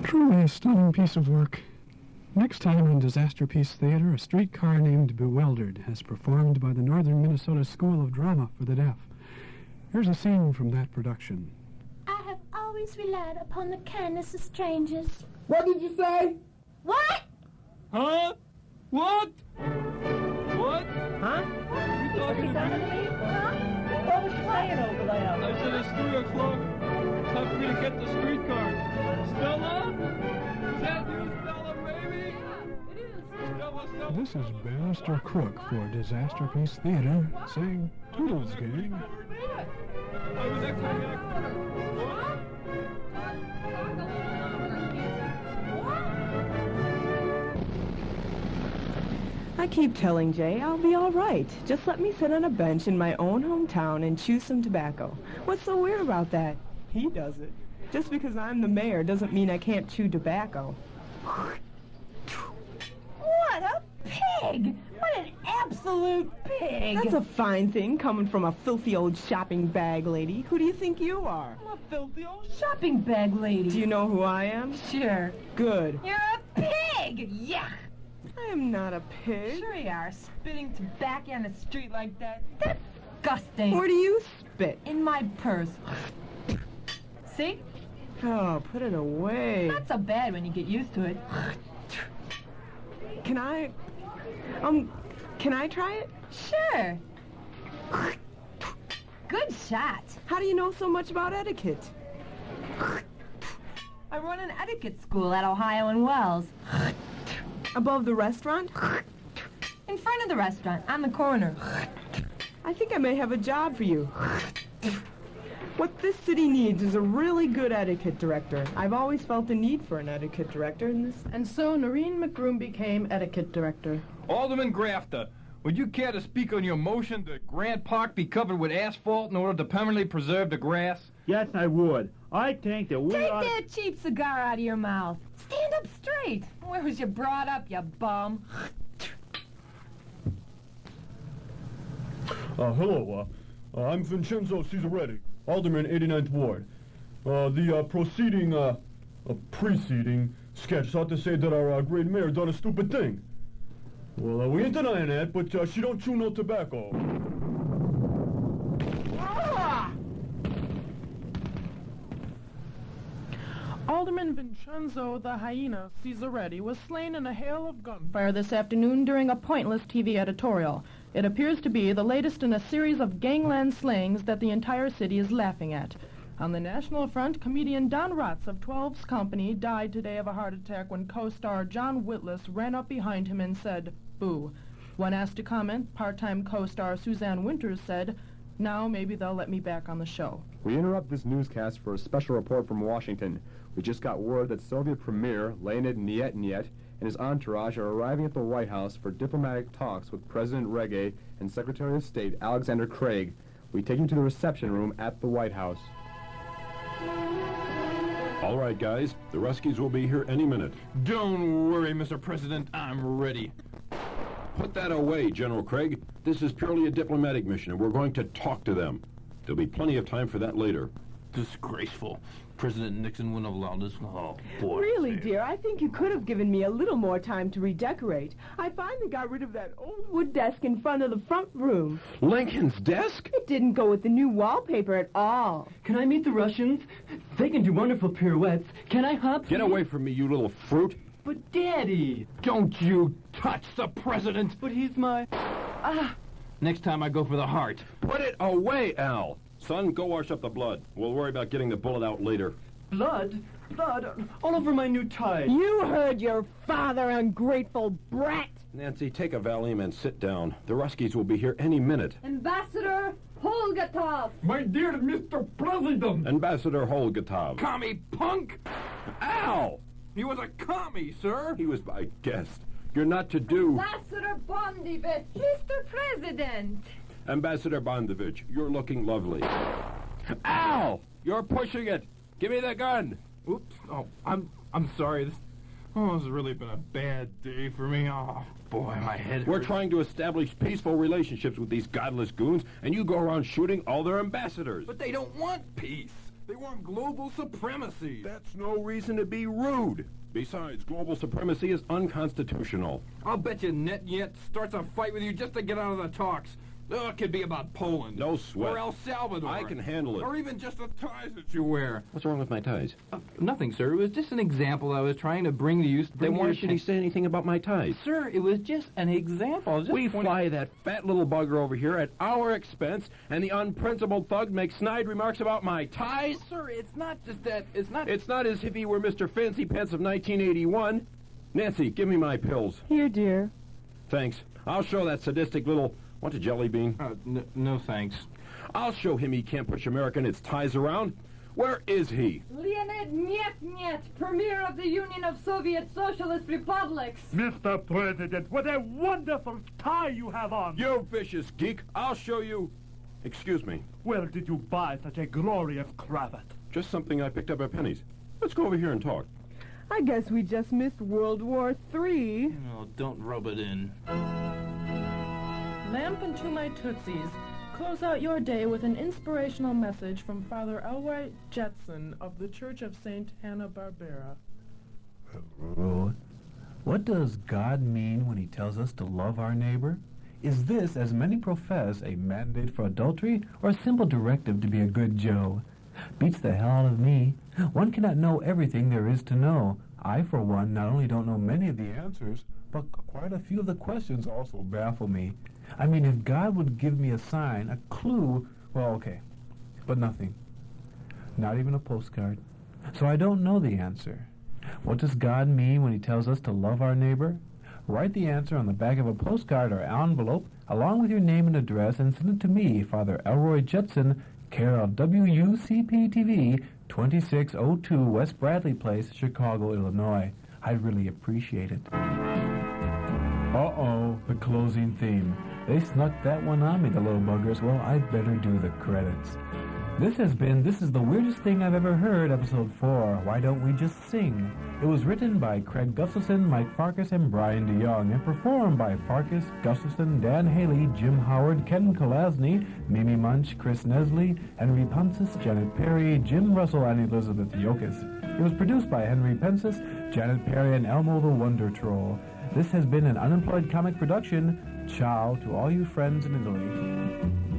Truly a stunning piece of work. Next time on Disaster Piece Theater, a streetcar named Bewildered, as performed by the Northern Minnesota School of Drama for the Deaf. Here's a scene from that production. I have always relied upon the kindness of strangers. What did you say? What? Huh? What? What? Huh? You talking to me? What was you saying over there? I said it's 3 o'clock. Time for me to get the streetcar. Stella? Is that you, Stella, baby? Yeah, it is. Stella. This is Bannister Crook for Disaster Piece Theater, saying Toodles, gang. I was actually I keep telling Jay I'll be all right. Just let me sit on a bench in my own hometown and chew some tobacco. What's so weird about that? He does it. Just because I'm the mayor doesn't mean I can't chew tobacco. What a pig! What an absolute pig! That's a fine thing coming from a filthy old shopping bag lady. Who do you think you are? I'm a filthy old shopping bag lady. Do you know who I am? Sure. Good. You're a pig! Yuck! I am not a pig. Sure you are, spitting tobacco on the street like that. Disgusting. Where do you spit? In my purse. See? Oh, put it away. Not so bad when you get used to it. Can I try it? Sure. Good shot. How do you know so much about etiquette? I run an etiquette school at Ohio and Wells. Above the restaurant? In front of the restaurant, on the corner. I think I may have a job for you. What this city needs is a really good etiquette director. I've always felt the need for an etiquette director in this. And so Noreen McBroom became etiquette director. Alderman Grafter, would you care to speak on your motion that Grant Park be covered with asphalt in order to permanently preserve the grass? Yes, I would. I think that we Take ought that cheap cigar out of your mouth. Stand up straight. Where was you brought up, you bum? Hello, I'm Vincenzo Cesaretti, Alderman 89th Ward. The preceding sketch sought to say that our great mayor done a stupid thing. Well, we ain't denying that, but she don't chew no tobacco. Alderman Vincenzo the Hyena Cesaretti was slain in a hail of gunfire this afternoon during a pointless TV editorial. It appears to be the latest in a series of gangland slayings that the entire city is laughing at. On the national front, comedian Don Rotz of 12's Company died today of a heart attack when co-star John Witless ran up behind him and said, "Boo." When asked to comment, part-time co-star Suzanne Winters said, "Now maybe they'll let me back on the show." We interrupt this newscast for a special report from Washington. We just got word that Soviet Premier Leonid Nyetnyet and his entourage are arriving at the White House for diplomatic talks with President Reagan and Secretary of State Alexander Craig. We take you to the reception room at the White House. All right, guys. The Ruskies will be here any minute. Don't worry, Mr. President. I'm ready. Put that away, General Craig. This is purely a diplomatic mission, and we're going to talk to them. There'll be plenty of time for that later. Disgraceful. President Nixon wouldn't have allowed this. Oh, boy. Really, dear, I think you could have given me a little more time to redecorate. I finally got rid of that old wood desk in front of the front room. Lincoln's desk? It didn't go with the new wallpaper at all. Can I meet the Russians? They can do wonderful pirouettes. Can I hop? Get away from me, you little fruit. But, Daddy! Don't you touch the president! But he's my... Next time I go for the heart. Put it away, Al. Son, go wash up the blood. We'll worry about getting the bullet out later. Blood? Blood? All over my new tie. You heard your father, ungrateful brat! Nancy, take a Valium and sit down. The Ruskies will be here any minute. Ambassador Holgatov! My dear Mr. President! Ambassador Holgatov. Commie punk! Al! He was a commie, sir! He was my guest. You're not to do... Ambassador Bondevich! Mr. President! Ambassador Bondevich, you're looking lovely. Al! You're pushing it! Give me the gun! Oops. Oh, I'm sorry. This has really been a bad day for me. Oh, boy, my head hurts. We're trying to establish peaceful relationships with these godless goons, and you go around shooting all their ambassadors. But they don't want peace. They want global supremacy. That's no reason to be rude. Besides, global supremacy is unconstitutional. I'll bet you NetNet starts a fight with you just to get out of the talks. Oh, it could be about Poland. No sweat. Or El Salvador. I can handle it. Or even just the ties that you wear. What's wrong with my ties? Nothing, sir. It was just an example I was trying to bring to you. Then why should he say anything about my ties? Sir, it was just an example. We fly that fat little bugger over here at our expense, and the unprincipled thug makes snide remarks about my ties? Sir, it's not just that. It's not as if he were Mr. Fancy Pants of 1981. Nancy, give me my pills. Here, dear. Thanks. I'll show that sadistic little... Want a jelly bean? No thanks. I'll show him he can't push America and its ties around. Where is he? Leonid Nyet, Premier of the Union of Soviet Socialist Republics. Mr. President, what a wonderful tie you have on. You vicious geek. I'll show you. Excuse me. Where did you buy such a glorious cravat? Just something I picked up at Penny's. Let's go over here and talk. I guess we just missed World War III. Oh, don't rub it in. Lamp into my tootsies. Close out your day with an inspirational message from Father Elroy Jetson of the Church of St. Hanna-Barbera. Hello. What does God mean when he tells us to love our neighbor? Is this, as many profess, a mandate for adultery or a simple directive to be a good Joe? Beats the hell out of me. One cannot know everything there is to know. I, for one, not only don't know many of the answers, but quite a few of the questions also baffle me. I mean, if God would give me a sign, a clue, well, okay, but nothing. Not even a postcard. So I don't know the answer. What does God mean when he tells us to love our neighbor? Write the answer on the back of a postcard or envelope, along with your name and address, and send it to me, Father Elroy Jetson, care of WUCP-TV, 2602 West Bradley Place, Chicago, Illinois. I'd really appreciate it. Uh-oh, the closing theme. They snuck that one on me, the little buggers. Well, I'd better do the credits. This is the weirdest thing I've ever heard, episode 4. Why don't we just sing? It was written by Craig Gustafson, Mike Farkas, and Brian DeYoung, and performed by Farkas, Gustafson, Dan Haley, Jim Howard, Ken Kolasny, Mimi Munch, Chris Nesley, Henry Pensis, Janet Perry, Jim Russell, and Elizabeth Yokas. It was produced by Henry Pensis, Janet Perry, and Elmo the Wonder Troll. This has been an Unemployed Comic production. Ciao to all you friends in Italy.